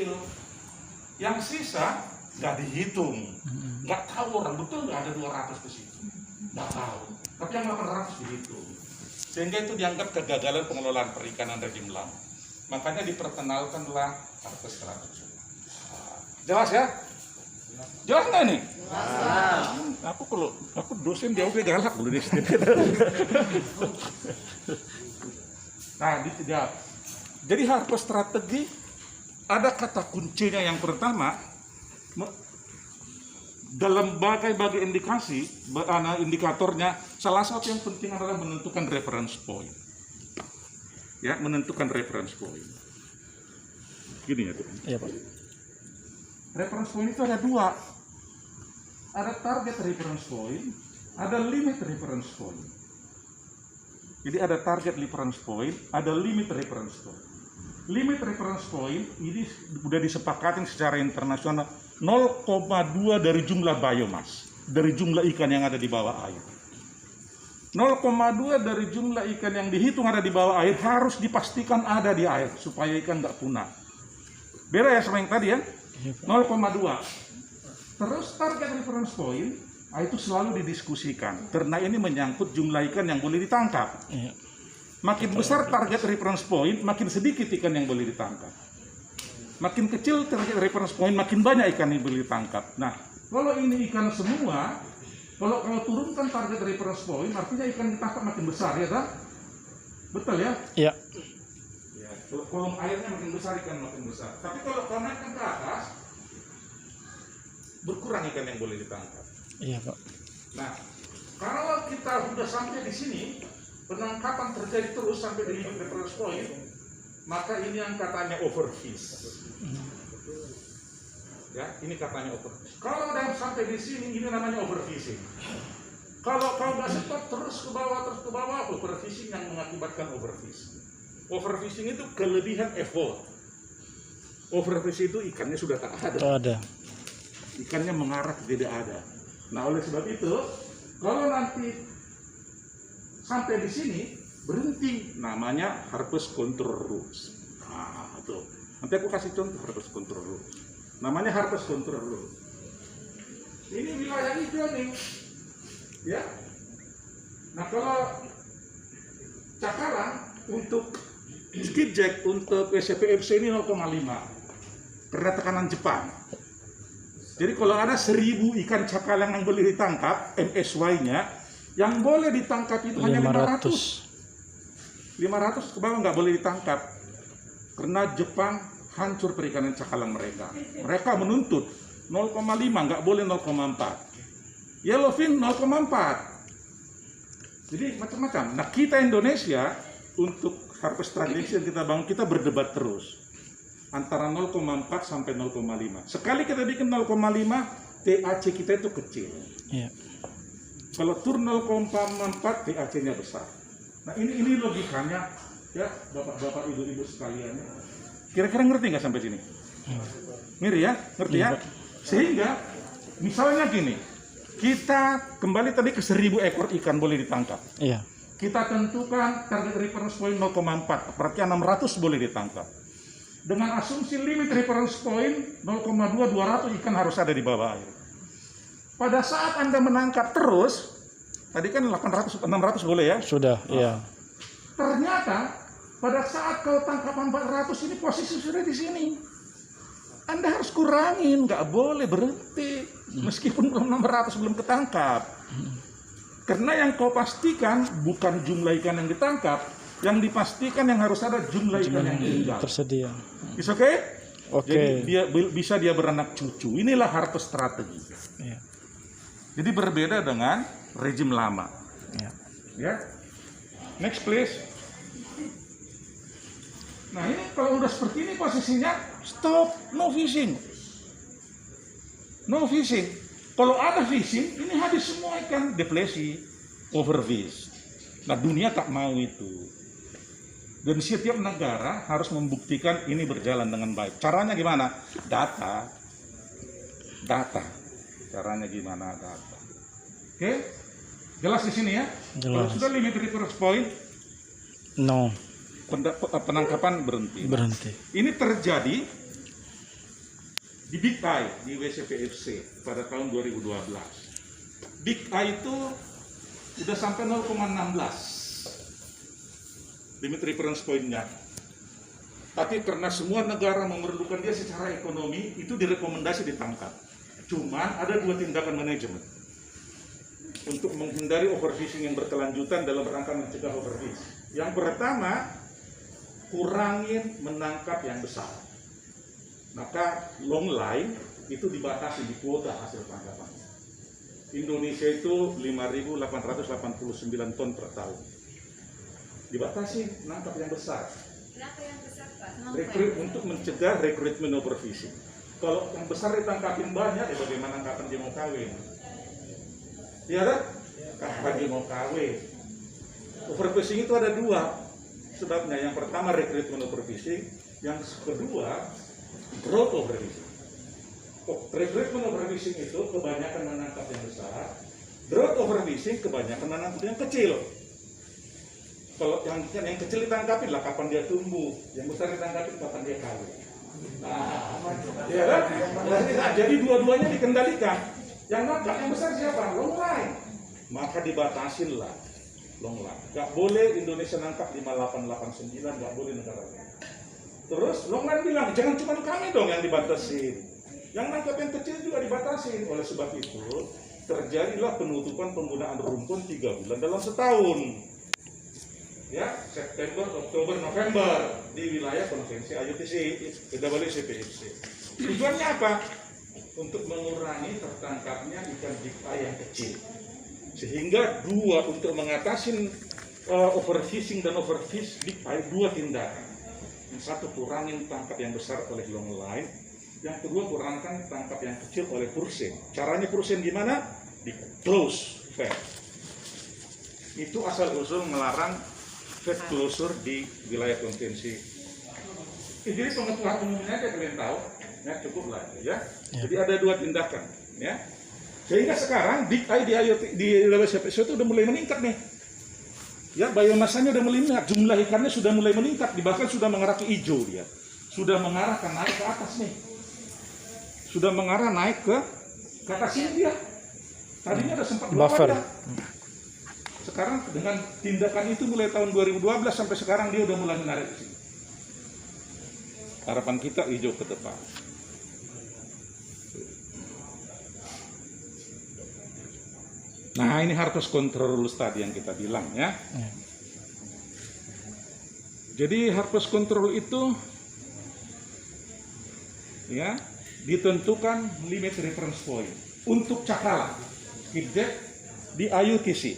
kecil. Yang sisa nggak dihitung. Nggak tahu orang betul nggak ada 200 di situ. Nggak tahu. Tapi yang 800 dihitung. Sehingga itu dianggap kegagalan pengelolaan perikanan rejim lama. Makanya diperkenalkanlah harvest strategy. Jelas ya? Jelas nggak nih? Aku dosen jauh lebih galak dulu di sini. Nah, dijawab. Jadi harvest strategi ada kata kuncinya yang pertama dalam bagai-bagai indikatornya. Salah satu yang penting adalah menentukan reference point. Ya, menentukan reference point. Gini ya, tuh. Iya, Pak. Reference point itu ada dua. Ada target reference point, ada limit reference point. Jadi ada target reference point, ada limit reference point. Limit reference point ini sudah disepakati secara internasional 0,2 dari jumlah biomass, dari jumlah ikan yang ada di bawah air. 0,2 dari jumlah ikan yang dihitung ada di bawah air harus dipastikan ada di air supaya ikan nggak punah. Beda ya sama yang tadi ya, 0,2. Terus target reference point, itu selalu didiskusikan karena ini menyangkut jumlah ikan yang boleh ditangkap. Makin besar target reference point, makin sedikit ikan yang boleh ditangkap. Makin kecil target reference point, makin banyak ikan yang boleh ditangkap. Nah, kalau ini ikan semua, kalau turunkan target reference point, artinya ikan ditangkap makin besar, ya kan? Betul ya? Iya. Ya, kalau kolom airnya makin besar, ikan makin besar. Tapi kalau naikkan ke atas, berkurang ikan yang boleh ditangkap. Iya, Pak. Nah, kalau kita sudah sampai di sini, penangkapan terjadi terus sampai di limit reference point, maka ini yang katanya overfish. Ya, ini katanya overfish. Kalau udah sampai di sini, ini namanya overfishing. Kalau kau nggak stop terus ke bawah, overfishing yang mengakibatkan overfish. Overfishing itu kelebihan effort. Overfish itu ikannya sudah tak ada. Itu ada. Ikannya mengarah ke tidak ada. Nah, oleh sebab itu, kalau nanti sampai di sini berhenti, namanya harvest control rules. Nah, itu. Nanti aku kasih contoh harvest control rules. Namanya harvest control rules. Ini wilayah hijau nih, ya. Nah, kalau cakalang untuk skipjack untuk WCPFC ini 0,5 karena tekanan Jepang. Jadi kalau ada 1000 ikan cakalang yang boleh ditangkap, MSY-nya, yang boleh ditangkap itu hanya 500. 500 ke bawah nggak boleh ditangkap. Karena Jepang hancur perikanan cakalang mereka. Mereka menuntut 0,5, nggak boleh 0,4. Yellowfin 0,4. Jadi macam-macam. Nah, kita Indonesia untuk harvest strategy yang kita bangun, kita berdebat terus. Antara 0,4 sampai 0,5. Sekali kita bikin 0,5, TAC kita itu kecil. Iya. Kalau turun 0,4, TAC-nya besar. Nah, ini logikanya, ya, bapak-bapak, ibu-ibu sekalian. Kira-kira ngerti nggak sampai sini? Ngerti ya? Ngerti ya? Sehingga, misalnya gini, kita kembali tadi ke 1000 ekor ikan boleh ditangkap. Iya. Kita tentukan target reference point 0,4, berarti 600 boleh ditangkap. Dengan asumsi limit reference point 0,2, 200 ikan harus ada di bawah air. Pada saat Anda menangkap terus, tadi kan 600 boleh ya? Sudah, iya. Ternyata pada saat kau tangkap 400 ini posisi sudah di sini. Anda harus kurangin, nggak boleh berhenti meskipun 600 belum ketangkap. Karena yang kau pastikan bukan jumlah ikan yang ditangkap, yang dipastikan yang harus ada jumlah ikan yang tinggal. Tersedia. Is okay? Oke. Jadi bisa dia beranak cucu. Inilah harvest strategi. Iya. Jadi berbeda dengan rejim lama. Iya. Ya. Next please. Nah, ini kalau udah seperti ini posisinya stop, no fishing. No fishing. Kalau ada fishing, ini habis semua ikan, deplesi, overfish. Nah, dunia tak mau itu. Dan setiap negara harus membuktikan ini berjalan dengan baik. Caranya gimana? Data. Caranya gimana? Data. Oke? Jelas di sini ya? Kalau Jelas. sudah limit reference point, No. penangkapan berhenti. Berhenti. Ini terjadi di Big Eye di WCPFC pada tahun 2012. Big Eye itu udah sampai 0,16 limit reference point-nya. Tapi karena semua negara memerlukan dia secara ekonomi, itu direkomendasi ditangkap. Cuman ada dua tindakan manajemen untuk menghindari overfishing yang berkelanjutan dalam rangka mencegah overfish. Yang pertama, kurangin menangkap yang besar. Maka long line itu dibatasi di kuota hasil tangkapan. Indonesia itu 5.889 ton per tahun. Dibatasi menangkap yang besar. Kenapa yang besar, Pak? Untuk mencegah rekrutmen overfishing. Kalau yang besar ditangkapin banyak, ya bagaimana kapan dia mau kawin? Iya kan? Kapan dia mau kawin? Overfishing itu ada dua sebabnya. Yang pertama rekrutmen overfishing, yang kedua growth overfishing. Rekrutmen overfishing itu kebanyakan menangkap yang besar, growth overfishing kebanyakan menangkap yang kecil. Kalau yang kecil ditangkapin lah kapan dia tumbuh, yang besar ditangkapin kapan dia kawin. Nah, ya kan? Jadi dua-duanya dikendalikan. Yang nangkap yang besar siapa? Long line. Maka dibatasin lah long line. Gak boleh Indonesia nangkap 5889, gak boleh negara lain. Terus long line bilang jangan cuma kami dong yang dibatasin. Yang nangkap yang kecil juga dibatasin. Oleh sebab itu terjadilah penutupan penggunaan rumpun 3 bulan dalam setahun. Ya, September, Oktober, November di wilayah konvensi IUTC, WCPFC. Tujuannya apa? Untuk mengurangi tertangkapnya ikan Big Eye yang kecil. Sehingga untuk mengatasi overfishing dan overfish Big Eye, dua tindakan. Yang satu, kurangin tangkap yang besar oleh long line. Yang kedua, kurangkan tangkap yang kecil oleh pursein. Caranya pursein gimana? Di close fed. Itu asal usul melarang fed closure di wilayah konvensi. Jadi pengetahuan umumnya aja kalian tahu, ya cukup lah ya. Jadi ada dua tindakan, ya. Sehingga sekarang Big Eye di WCPFC itu udah mulai meningkat nih. Ya, biomasanya udah meningkat, jumlah ikannya sudah mulai meningkat, bahkan sudah mengarah ke hijau dia. Sudah mengarah ke naik ke atas nih. Sudah mengarah naik ke atas ini dia. Tadinya ada sempat buffer. Sekarang dengan tindakan itu mulai tahun 2012 sampai sekarang dia udah mulai menarik ke sini. Harapan kita hijau ke depan. Nah, ini harvest control rules tadi yang kita bilang ya. Jadi harvest control itu ya ditentukan limit reference point untuk cakalang skipjack di IUTC.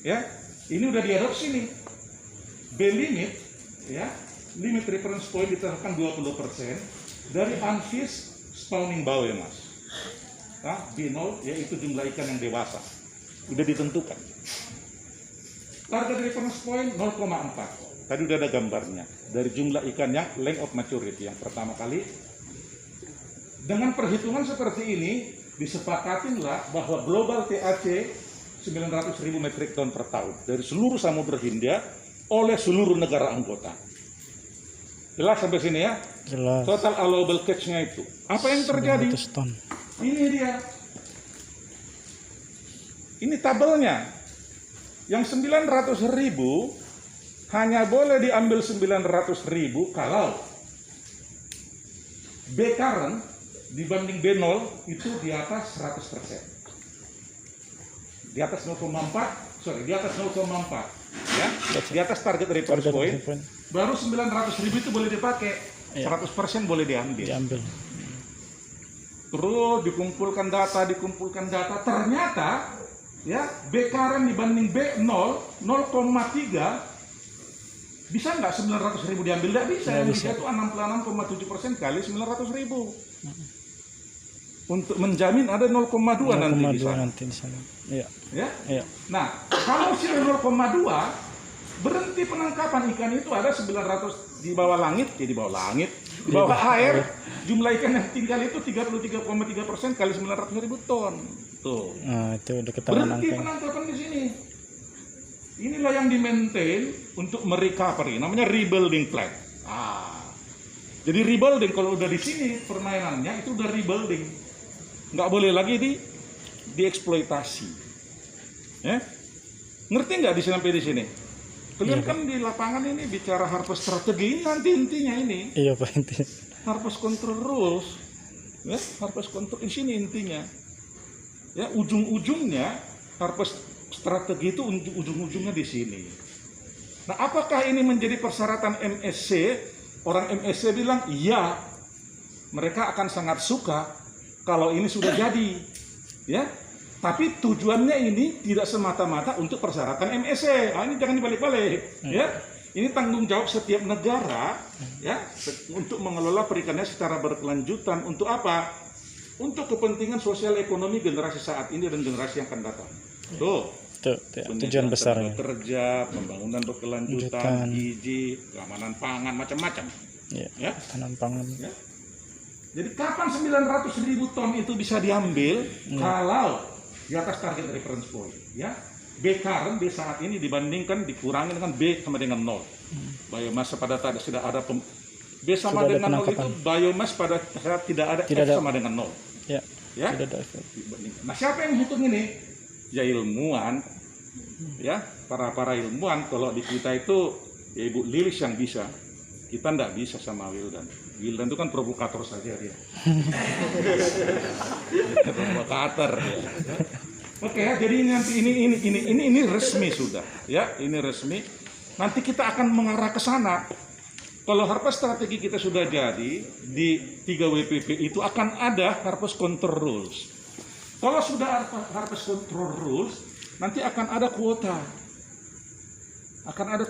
Ya, ini udah diadopsi nih. B limit, ya, limit reference point ditentukan 20% dari unfished spawning biomass. Nah, B0 yaitu jumlah ikan yang dewasa. Udah ditentukan. Target reference point 0,4. Tadi udah ada gambarnya. Dari jumlah ikan yang length of maturity yang pertama kali. Dengan perhitungan seperti ini, disepakatinlah bahwa global TAC 900.000 metrik ton per tahun dari seluruh Samudra Hindia oleh seluruh negara anggota. Jelas sampai sini ya? Jelas. Total allowable catch-nya itu. Apa yang terjadi? 900 ton. Ini dia. Ini tabelnya. Yang 900.000 hanya boleh diambil 900.000 kalau B current dibanding B0 itu di atas 100%. Di atas 0,4, di atas 0,4 ya, di atas target reference point, baru 900.000 itu boleh dipakai, 100% boleh diambil. Terus dikumpulkan data, ternyata ya B current dibanding B0 0,3 bisa nggak 900.000 diambil? Nggak bisa, yang bisa itu 66,7% kali 900.000. Untuk menjamin ada 0,2 nanti di sana. Iya. Ya? Iya. Nah, kalau sudah 0,2 berhenti penangkapan ikan itu ada 900 di bawah langit, di bawah air. Jumlah ikan yang tinggal itu 33,3% kali 900.000 ton. Tuh. Nah, itu udah kita berhenti penangkapan di sini. Inilah yang di-maintain untuk merecovery, namanya rebuilding plan. Jadi rebuilding kalau udah di sini permainannya itu udah rebuilding, nggak boleh lagi dieksploitasi. Ya, ngerti nggak sampai di sini? Kalian Iya, kan di lapangan ini bicara harvest strategi, nanti intinya ini Iya Pak, intinya. harvest control rules, ya harvest control di sini intinya. Ya ujung-ujungnya harvest strategi itu ujung-ujungnya di sini. Nah, apakah ini menjadi persyaratan MSC? Orang MSC bilang iya, mereka akan sangat suka kalau ini sudah jadi, ya. Tapi tujuannya ini tidak semata-mata untuk persyaratan MSC. Ini jangan dibalik-balik, ya. Ini tanggung jawab setiap negara, ya, untuk mengelola perikannya secara berkelanjutan. Untuk apa? Untuk kepentingan sosial ekonomi generasi saat ini dan generasi yang akan datang. Tuh. Tujuan besarnya. Kerja, pembangunan berkelanjutan, gizi, keamanan pangan, macam-macam. Ya. Tanam pangan. Ya. Jadi kapan 900.000 ton itu bisa diambil kalau di atas target reference point? Ya. B current B saat ini dibandingkan dikurangi dengan B sama dengan 0. Biomass pada sudah ada B sama Sudah dengan 0 itu penangkapan. biomass pada saat tidak ada F sama dengan 0. Ya. Ya. Sudah ada efek. Nah, siapa yang hitung ini? Ya ilmuwan. Ya, para ilmuwan. Kalau di kita itu ya Ibu Lilis yang bisa. Kita nggak bisa sama Wildan. Wildan itu kan provokator saja dia. Provokator dia. Oke, jadi nanti ini resmi sudah, ya, ini resmi. Nanti kita akan mengarah ke sana. Kalau harvest strategi kita sudah jadi di 3 WPP itu akan ada harvest control rules. Kalau sudah harvest control rules, nanti akan ada kuota. Akan ada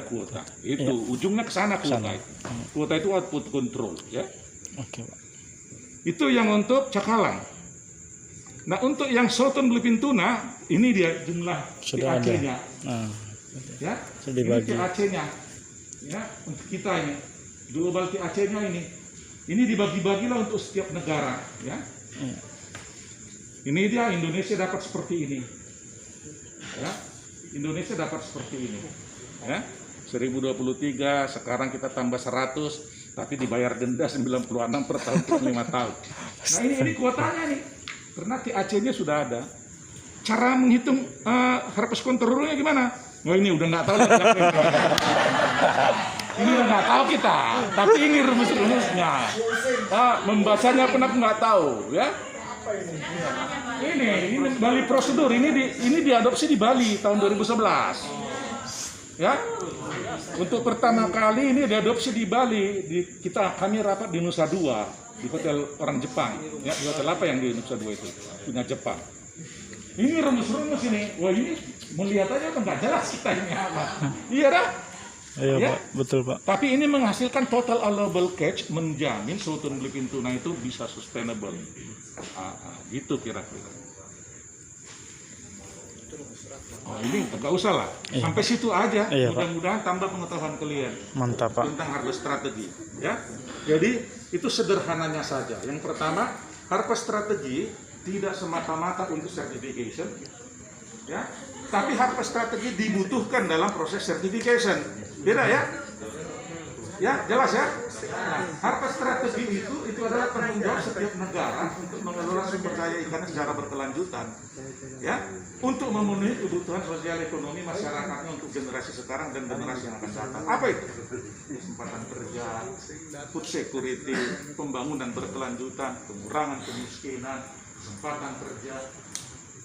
kuota. Itu ujungnya ke sana kuota. Kuota itu output control, ya. Oke, Pak. Itu yang untuk cakalang. Nah, untuk yang Southern Bluefin Tuna, ini dia jumlah Sudah ada. TAC-nya. Nah, Ya, sudah ini dibagi. TAC-nya. Ya, untuk kita ini. Global TAC-nya ini. Ini dibagi-bagilah untuk setiap negara, ya. Iya. Ini dia Indonesia dapat seperti ini. Ya. Indonesia dapat seperti ini. Ya. 1023, sekarang kita tambah 100, tapi dibayar denda 96 per tahun per 5 tahun. Nah, ini kuotanya nih. Karena TAC-nya sudah ada. Cara menghitung harvest control-nya gimana? Wah, ini udah nggak tahu. Ini udah nggak tahu kita. Tapi ini rumus-rumusnya. Membacanya pun aku nggak tahu, ya. Ini Bali prosedur. Ini diadopsi di Bali tahun 2011. Ya. Untuk pertama kali ini diadopsi di Bali. Kami rapat di Nusa Dua, di hotel orang Jepang. Ya, di hotel apa yang di Nusa Dua itu? Punya Jepang. Ini rumus-rumus ini. Wah, ini melihat aja udah nggak jelas kita ini apa. Iya dah. Iya, Ya. Pak. Betul, Pak. Tapi ini menghasilkan total allowable catch, menjamin Southern Bluefin Tuna itu bisa sustainable. Gitu kira-kira. Oh, ini nggak usah lah. Sampai situ aja. Iya, Pak. Mudah-mudahan tambah pengetahuan kalian Mantap, Pak. tentang harvest strategi. Ya. Jadi itu sederhananya saja. Yang pertama, harvest strategi tidak semata-mata untuk certification, ya. Tapi harvest strategi dibutuhkan dalam proses certification. Beda ya? Ya, jelas ya? Nah, harvest strategi itu adalah tanggung jawab setiap negara untuk mengelola sumber daya ikan secara berkelanjutan. Ya, untuk memenuhi kebutuhan sosial ekonomi masyarakatnya untuk generasi sekarang dan generasi yang akan datang. Apa itu? Kesempatan kerja, food security, pembangunan berkelanjutan, pengurangan kemiskinan, kesempatan kerja.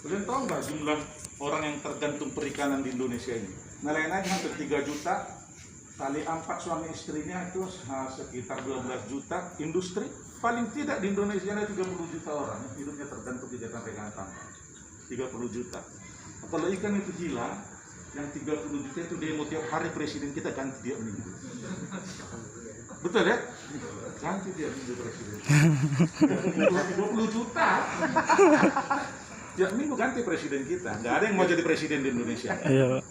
Kalian tahu nggak jumlah orang yang tergantung perikanan di Indonesia ini? Nelayan hampir 3 juta, kali 4 suami istrinya itu sekitar 12 juta. Industri paling tidak di Indonesia ada 30 juta orang yang hidupnya tergantung kegiatan perikanan tangkap. 30 juta. Kalau ikan itu hilang, yang 30 juta itu demo tiap hari presiden kita ganti dia minggu. Betul ya? Ganti dia minggu presiden. 20 juta. Tiap minggu ganti presiden kita. Nggak ada yang mau jadi presiden di Indonesia. Iya, Pak.